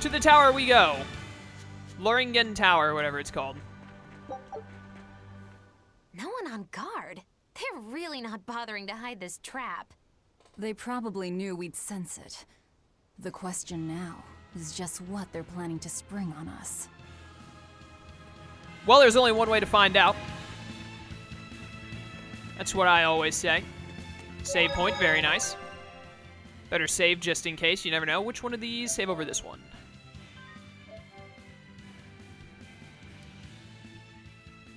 To the tower we go. Loringen Tower, whatever it's called. No one on guard. They're really not bothering to hide this trap. They probably knew we'd sense it. The question now is just what they're planning to spring on us. Well, there's only one way to find out. That's what I always say. Save point, very nice. Better save just in case, you never know. Which one of these? Save over this one.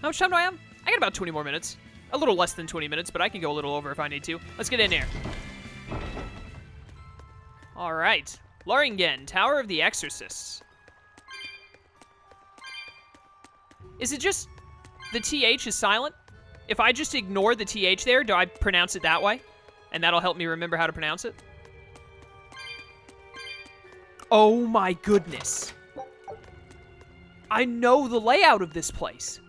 How much time do I have? I got about 20 more minutes. A little less than 20 minutes, but I can go a little over if I need to. Let's get in there. All right. Loringen, Tower of the Exorcists. Is it just the TH is silent? If I just ignore the TH there, do I pronounce it that way? And that'll help me remember how to pronounce it? Oh my goodness. I know the layout of this place.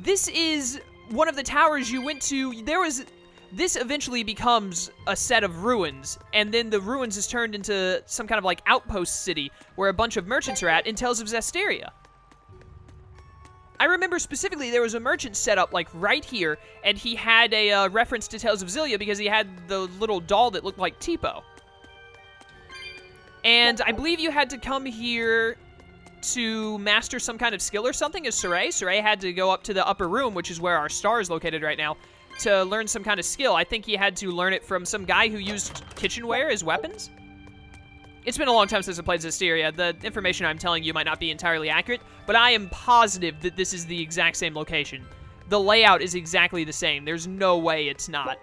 This is one of the towers you went to. This eventually becomes a set of ruins, and then the ruins is turned into some kind of like outpost city where a bunch of merchants are at in Tales of Zestiria. I remember specifically there was a merchant set up like right here, and he had a reference to Tales of Zestiria because he had the little doll that looked like Tipo. And I believe you had to come here to master some kind of skill or something as Saray. Saray had to go up to the upper room, which is where our star is located right now, to learn some kind of skill. I think he had to learn it from some guy who used kitchenware as weapons. It's been a long time since I played Zestiria. The information I'm telling you might not be entirely accurate, but I am positive that this is the exact same location. The layout is exactly the same. There's no way it's not.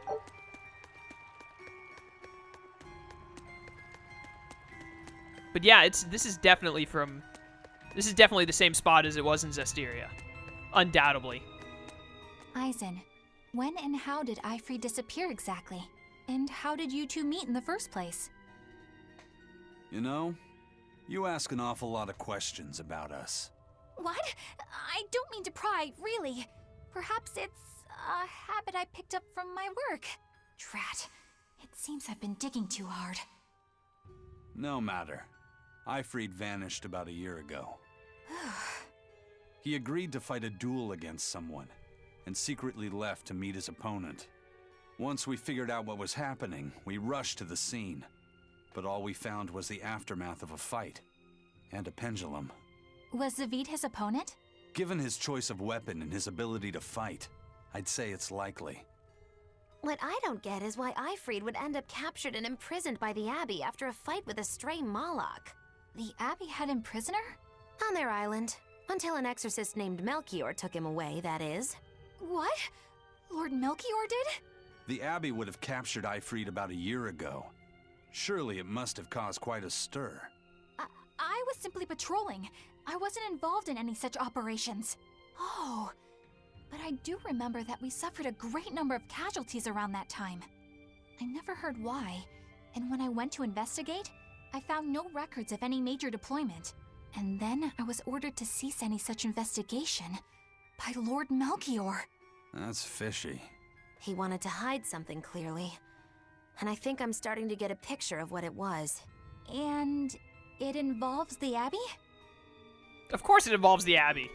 But yeah, this is definitely the same spot as it was in Zestiria. Undoubtedly. Eizen, when and how did Siegfried disappear exactly? And how did you two meet in the first place? You know, you ask an awful lot of questions about us. What? I don't mean to pry, really. Perhaps it's a habit I picked up from my work. Drat. It seems I've been digging too hard. No matter. Siegfried vanished about a year ago. He agreed to fight a duel against someone, and secretly left to meet his opponent. Once we figured out what was happening, we rushed to the scene. But all we found was the aftermath of a fight, and a pendulum. Was Zavid his opponent? Given his choice of weapon and his ability to fight, I'd say it's likely. What I don't get is why Siegfried would end up captured and imprisoned by the Abbey after a fight with a stray Malak. The Abbey had him prisoner? On their island. Until an exorcist named Melchior took him away, that is. What? Lord Melchior did? The Abbey would have captured Siegfried about a year ago. Surely it must have caused quite a stir. I was simply patrolling. I wasn't involved in any such operations. Oh, but I do remember that we suffered a great number of casualties around that time. I never heard why, and when I went to investigate, I found no records of any major deployment. And then I was ordered to cease any such investigation by Lord Melchior. That's fishy. He wanted to hide something, clearly. And I think I'm starting to get a picture of what it was. And it involves the Abbey? Of course it involves the Abbey.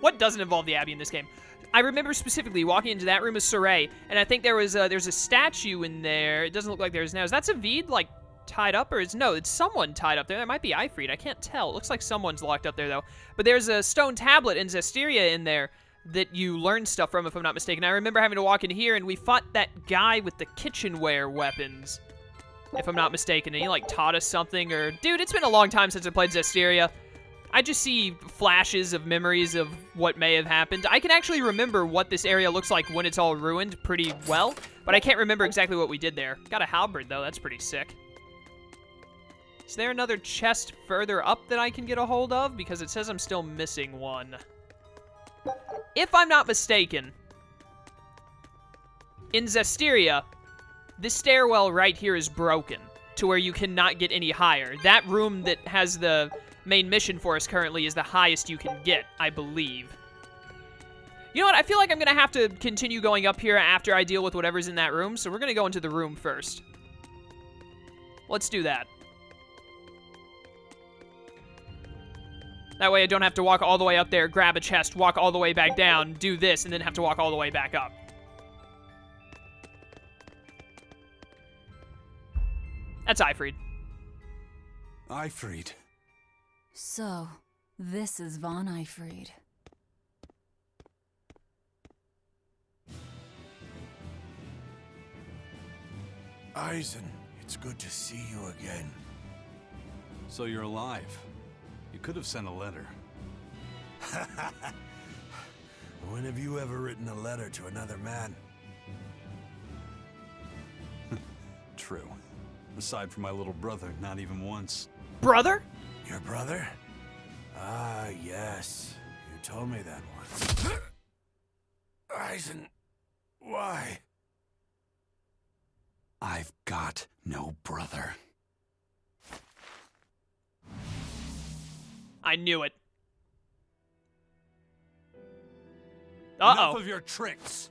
What doesn't involve the Abbey in this game? I remember specifically walking into that room as Saray, and I think there's a statue in there. It doesn't look like there's now. Is that Zavid, like, tied up? Or no, it's someone tied up there. That might be Siegfried. I can't tell. It looks like someone's locked up there, though. But there's a stone tablet in Zestiria in there that you learn stuff from, if I'm not mistaken. I remember having to walk in here, and we fought that guy with the kitchenware weapons, if I'm not mistaken, and he, like, taught us something, or... Dude, it's been a long time since I played Zestiria. I just see flashes of memories of what may have happened. I can actually remember what this area looks like when it's all ruined pretty well, but I can't remember exactly what we did there. Got a halberd, though. That's pretty sick. Is there another chest further up that I can get a hold of? Because it says I'm still missing one. If I'm not mistaken, in Zestiria, this stairwell right here is broken to where you cannot get any higher. That room that has the main mission for us currently is the highest you can get, I believe. You know what? I feel like I'm going to have to continue going up here after I deal with whatever's in that room, so we're going to go into the room first. Let's do that. That way I don't have to walk all the way up there, grab a chest, walk all the way back down, do this, and then have to walk all the way back up. That's Eifried. Eifried. So, this is Von Eifried. Eizen, it's good to see you again. So you're alive. You could have sent a letter. When have you ever written a letter to another man? True. Aside from my little brother, not even once. Brother? Your brother? Ah, yes. You told me that once. Eizen, why? I've got no brother. I knew it. Enough Uh-oh. of your tricks.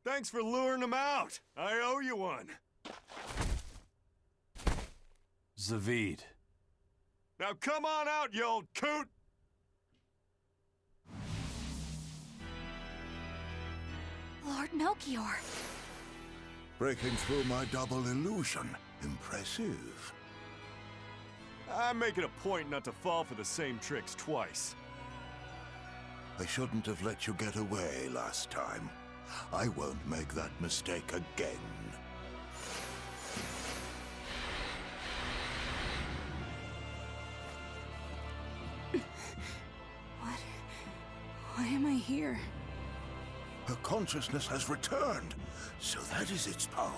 Thanks for luring him out. I owe you one. Zavid. Now come on out, you old coot! Lord Melchior. Breaking through my double illusion. Impressive. I make it a point not to fall for the same tricks twice. I shouldn't have let you get away last time. I won't make that mistake again. Why am I here? Her consciousness has returned, so that is its power.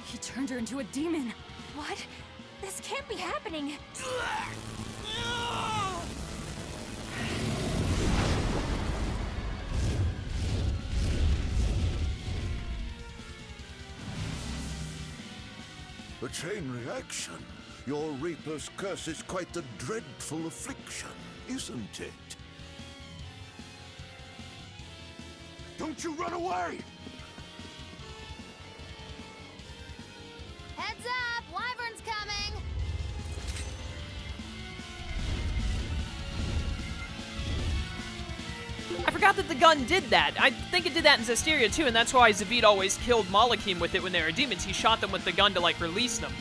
He turned her into a demon. What? This can't be happening. A chain reaction. Your Reaper's curse is quite the dreadful affliction, isn't it? Don't you run away! Heads up! Wyvern's coming! I forgot that the gun did that. I think it did that in Zestiria too, and that's why Zavid always killed Malakim with it when they were demons. He shot them with the gun to, like, release them.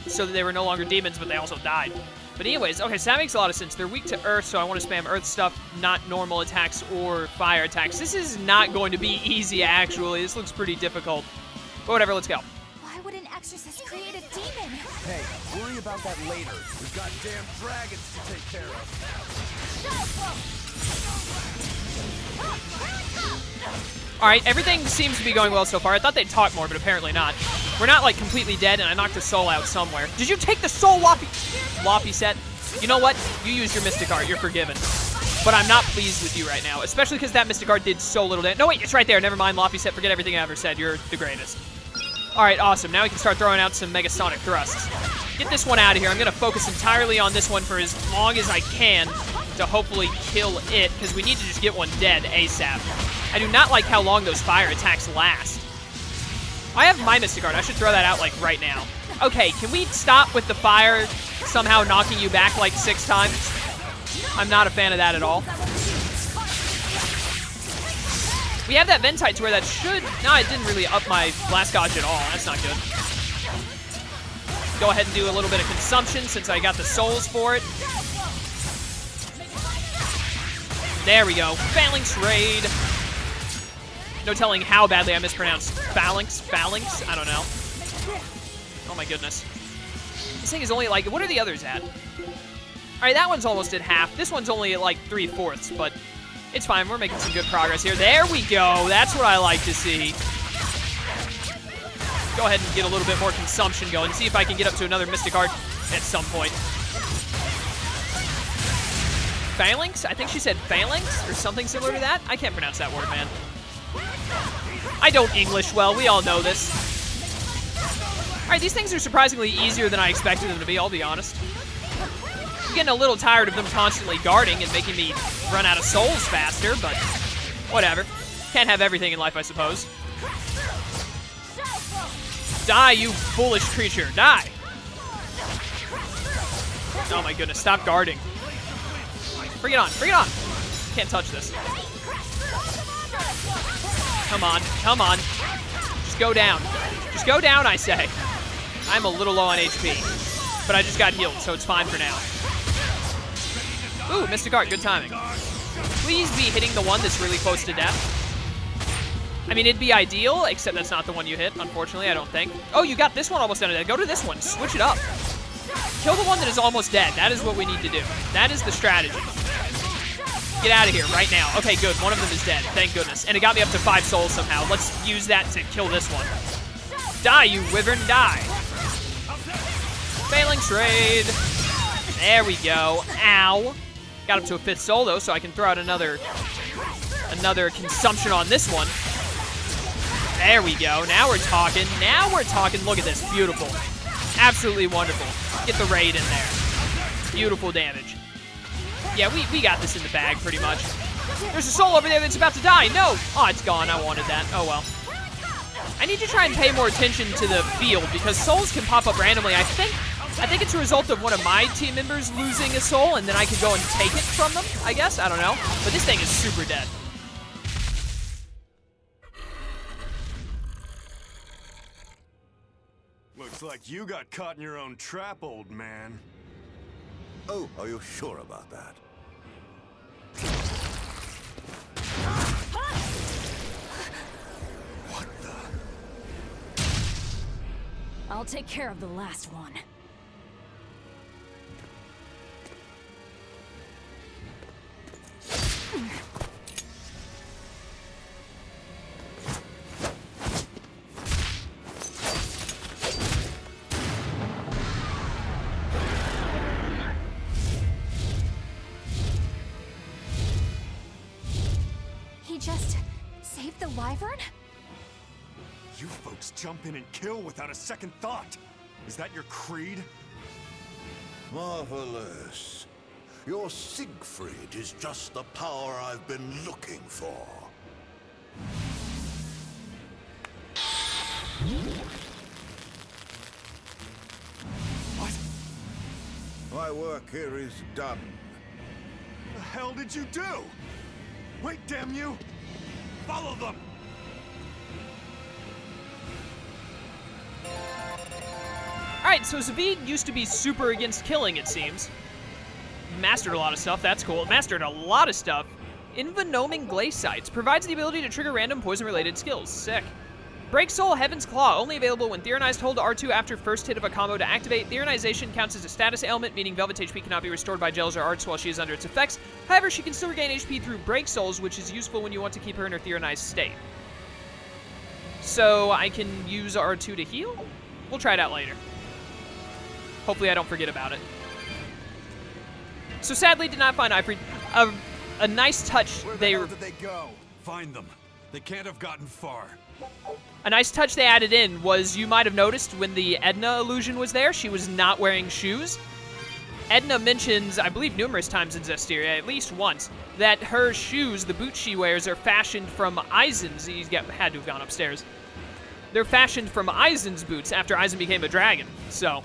So that they were no longer demons, but they also died. But anyways, okay, so that makes a lot of sense. They're weak to Earth, so I want to spam Earth stuff, not normal attacks or fire attacks. This is not going to be easy, actually. This looks pretty difficult. But whatever, let's go. Why would an exorcist create a demon? Hey, worry about that later. We've got damn dragons to take care of. Alright, everything seems to be going well so far. I thought they'd talk more, but apparently not. We're not, like, completely dead, and I knocked a soul out somewhere. Did you take the soul Loppy set? You know what? You used your Mystic Art. You're forgiven. But I'm not pleased with you right now, especially because that Mystic Art did so little damage. No, wait, it's right there. Never mind, Loppy set. Forget everything I ever said. You're the greatest. Alright, awesome. Now we can start throwing out some Megasonic thrusts. Get this one out of here. I'm going to focus entirely on this one for as long as I can to hopefully kill it, because we need to just get one dead ASAP. I do not like how long those fire attacks last. I have my Mystic Art. I should throw that out, like, right now. Okay, can we stop with the fire somehow knocking you back, like, 6 times? I'm not a fan of that at all. We have that Ventite to where that should... No, it didn't really up my Blast Gouge at all. That's not good. Go ahead and do a little bit of consumption since I got the souls for it. There we go. Phalanx Raid. No telling how badly I mispronounced phalanx. Phalanx? I don't know. Oh my goodness. This thing is only like... What are the others at? Alright, that one's almost at half. This one's only at like 3/4, but it's fine. We're making some good progress here. There we go. That's what I like to see. Go ahead and get a little bit more consumption going. See if I can get up to another Mystic Art. at some point. Phalanx? I think she said phalanx or something similar to that. I can't pronounce that word, man. I don't English well. We all know this. All right, these things are surprisingly easier than I expected them to be, I'll be honest. I'm getting a little tired of them constantly guarding and making me run out of souls faster, but whatever. Can't have everything in life, I suppose. Die, you foolish creature. Die. Oh my goodness, stop guarding. Bring it on, bring it on. Can't touch this. Come on, come on. Just go down. Just go down, I say. I'm a little low on HP, but I just got healed, so it's fine for now. Ooh, Mystic Art, good timing. Please be hitting the one that's really close to death. I mean, it'd be ideal, except that's not the one you hit, unfortunately, I don't think. Oh, you got this one almost out of dead. Go to this one, switch it up. Kill the one that is almost dead. That is what we need to do. That is the strategy. Get out of here right now. Okay, good. One of them is dead. Thank goodness. And it got me up to 5 souls somehow. Let's use that to kill this one. Die, you wyvern, die. Phalanx raid. There we go. Ow. Got up to a 5th soul, though, so I can throw out another consumption on this one. There we go. Now we're talking. Now we're talking. Look at this. Beautiful. Absolutely wonderful. Get the raid in there. Beautiful damage. Yeah, we got this in the bag, pretty much. There's a soul over there that's about to die. No! Oh, it's gone. I wanted that. Oh, well. I need to try and pay more attention to the field, because souls can pop up randomly. I think it's a result of one of my team members losing a soul, and then I could go and take it from them, I guess. I don't know. But this thing is super dead. Looks like you got caught in your own trap, old man. Oh, are you sure about that? What the? I'll take care of the last one. Just save the wyvern? You folks jump in and kill without a second thought. Is that your creed? Marvelous. Your Siegfried is just the power I've been looking for. What? My work here is done. The hell did you do? Wait, damn you! Follow them! Alright, so Zavid used to be super against killing, it seems. Mastered a lot of stuff, that's cool. Mastered a lot of stuff. Envenoming Glacites provides the ability to trigger random poison-related skills. Sick. Break Soul Heaven's Claw, only available when Theorized. Hold R2 after first hit of a combo to activate. Theorization counts as a status ailment, meaning Velvet's HP cannot be restored by gels or arts while she is under its effects. However, she can still regain HP through Break Souls, which is useful when you want to keep her in her Theorized state. So I can use R2 to heal? We'll try it out later. Hopefully I don't forget about it. So sadly, did not find Siegfried. A nice touch. Where the hell did they go? Find them. They can't have gotten far. A nice touch they added in was, you might have noticed when the Edna illusion was there, she was not wearing shoes. Edna mentions, I believe numerous times in Zestiria, at least once, that her shoes, the boots she wears, are fashioned from Eizen's. He had to have gone upstairs. They're fashioned from Eizen's boots after Eizen became a dragon. So,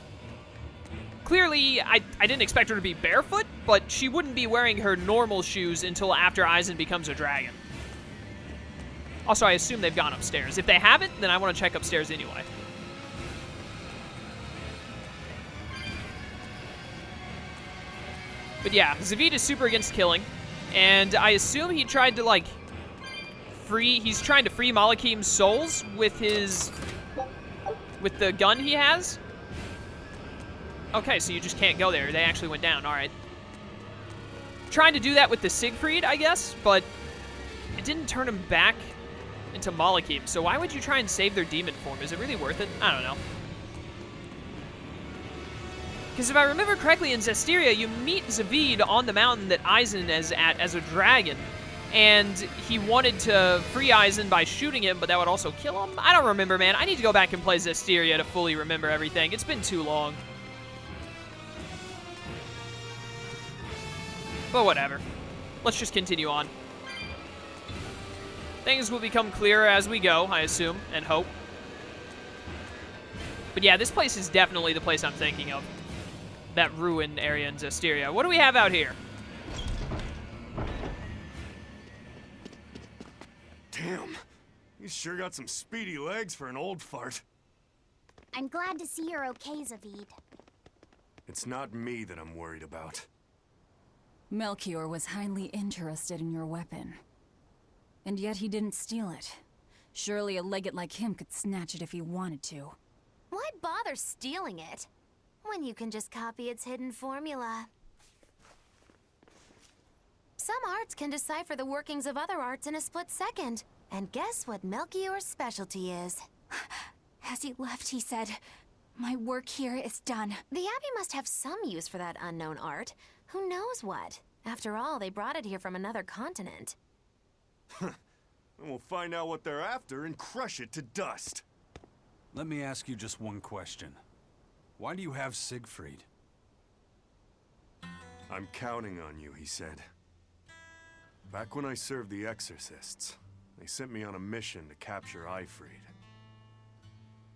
clearly, I didn't expect her to be barefoot, but she wouldn't be wearing her normal shoes until after Eizen becomes a dragon. Also, I assume they've gone upstairs. If they haven't, then I want to check upstairs anyway. But yeah, Zavid is super against killing, and I assume he tried to, like, he's trying to free Malakim's souls with the gun he has. Okay, so you just can't go there. They actually went down, all right. Trying to do that with the Siegfried, I guess, but it didn't turn him back into Malakim, so why would you try and save their demon form? Is it really worth it? I don't know. Because if I remember correctly, in Zestiria, you meet Zavid on the mountain that Eizen is at as a dragon. And he wanted to free Eizen by shooting him, but that would also kill him? I don't remember, man. I need to go back and play Zestiria to fully remember everything. It's been too long. But whatever. Let's just continue on. Things will become clearer as we go, I assume, and hope. But yeah, this place is definitely the place I'm thinking of. That ruin area in Zestiria. What do we have out here? Damn, you sure got some speedy legs for an old fart. I'm glad to see you're okay, Zavid. It's not me that I'm worried about. Melchior was highly interested in your weapon. And yet he didn't steal it. Surely a legate like him could snatch it if he wanted to. Why bother stealing it when you can just copy its hidden formula? Some arts can decipher the workings of other arts in a split second. And guess what Melchior's specialty is? As he left, he said, "My work here is done." The Abbey must have some use for that unknown art. Who knows what? After all, they brought it here from another continent. And we'll find out what they're after and crush it to dust. Let me ask you just one question. Why do you have Siegfried? I'm counting on you, he said. Back when I served the Exorcists, they sent me on a mission to capture Eifried.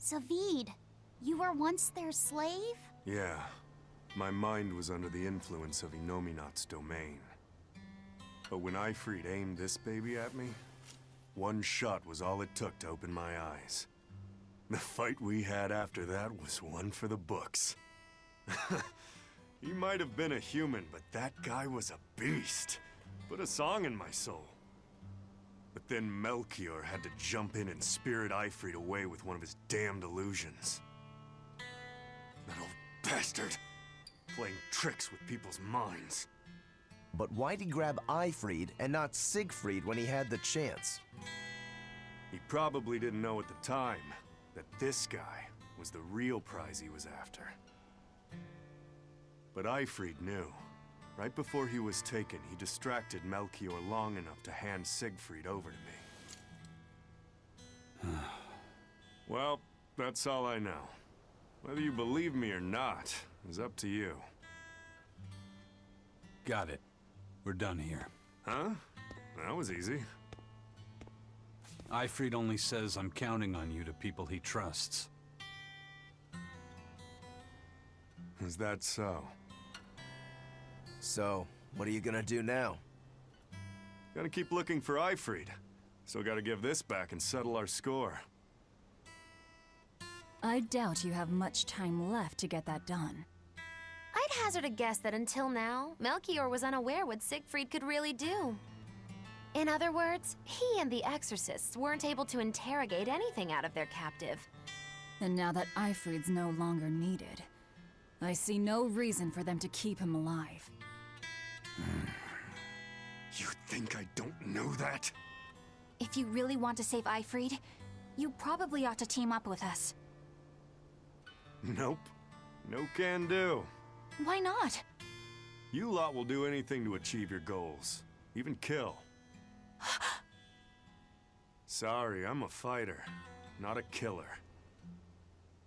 Zavid, you were once their slave? Yeah. My mind was under the influence of Inominat's domain. But when Eifried aimed this baby at me, one shot was all it took to open my eyes. The fight we had after that was one for the books. He might have been a human, but that guy was a beast. Put a song in my soul. But then Melchior had to jump in and spirit Eifried away with one of his damned illusions. That old bastard! Playing tricks with people's minds. But why'd he grab Eifried and not Siegfried when he had the chance? He probably didn't know at the time that this guy was the real prize he was after. But Eifried knew. Right before he was taken, he distracted Melchior long enough to hand Siegfried over to me. Well, that's all I know. Whether you believe me or not is up to you. Got it. We're done here. Huh? That was easy. Eifried only says I'm counting on you to people he trusts. Is that so? So, what are you gonna do now? Gotta keep looking for Eifried. Still gotta give this back and settle our score. I doubt you have much time left to get that done. I'd hazard a guess that until now, Melchior was unaware what Siegfried could really do. In other words, he and the Exorcists weren't able to interrogate anything out of their captive. And now that Eifried's no longer needed, I see no reason for them to keep him alive. You think I don't know that? If you really want to save Eifried, you probably ought to team up with us. Nope. No can do. Why not? You lot will do anything to achieve your goals. Even kill. Sorry, I'm a fighter, not a killer.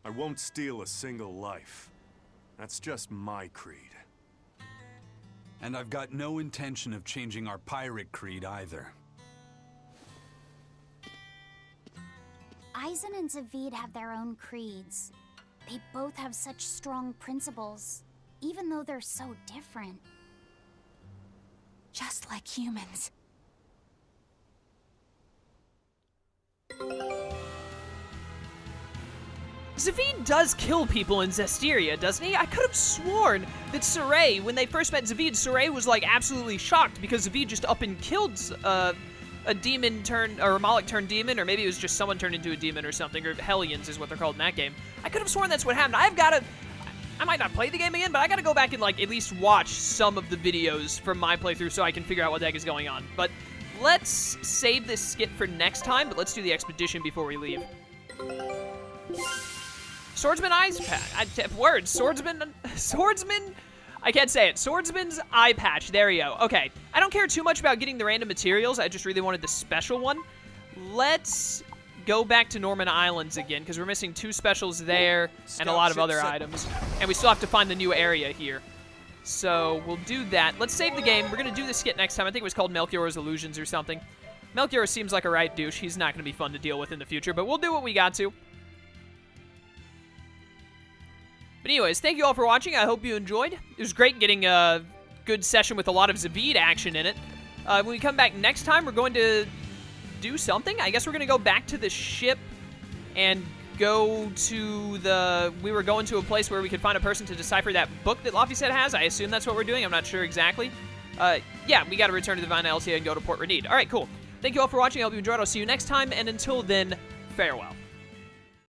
I won't steal a single life. That's just my creed. And I've got no intention of changing our pirate creed either. Eizen and Zavid have their own creeds. They both have such strong principles, even though they're so different. Just like humans. Zavid does kill people in Zestiria, doesn't he? I could have sworn that Saray, when they first met Zavid, Saray was like absolutely shocked because Zavid just up and killed a demon turned, or a Moloch turned demon, or maybe it was just someone turned into a demon or something, or Hellions is what they're called in that game. I could have sworn that's what happened. I might not play the game again, but I gotta go back and like at least watch some of the videos from my playthrough so I can figure out what the heck is going on. But let's save this skit for next time, but let's do the expedition before we leave. Swordsman eyes patch. Words. Swordsman. I can't say it. Swordsman's eye patch. There you go. Okay. I don't care too much about getting the random materials. I just really wanted the special one. Let's go back to Norman Islands again, because we're missing 2 specials there and a lot of other items. And we still have to find the new area here. So we'll do that. Let's save the game. We're going to do the skit next time. I think it was called Melchior's Illusions or something. Melchior seems like a right douche. He's not going to be fun to deal with in the future, but we'll do what we got to. But anyways, thank you all for watching. I hope you enjoyed. It was great getting a good session with a lot of Zavid action in it. When we come back next time, we're going to do something. I guess we're going to go back to the ship and go to the... We were going to a place where we could find a person to decipher that book that Lafayette has. I assume that's what we're doing. I'm not sure exactly. Yeah, we got to return to the Divine LTA and go to Port Renede. All right, cool. Thank you all for watching. I hope you enjoyed. I'll see you next time. And until then, farewell.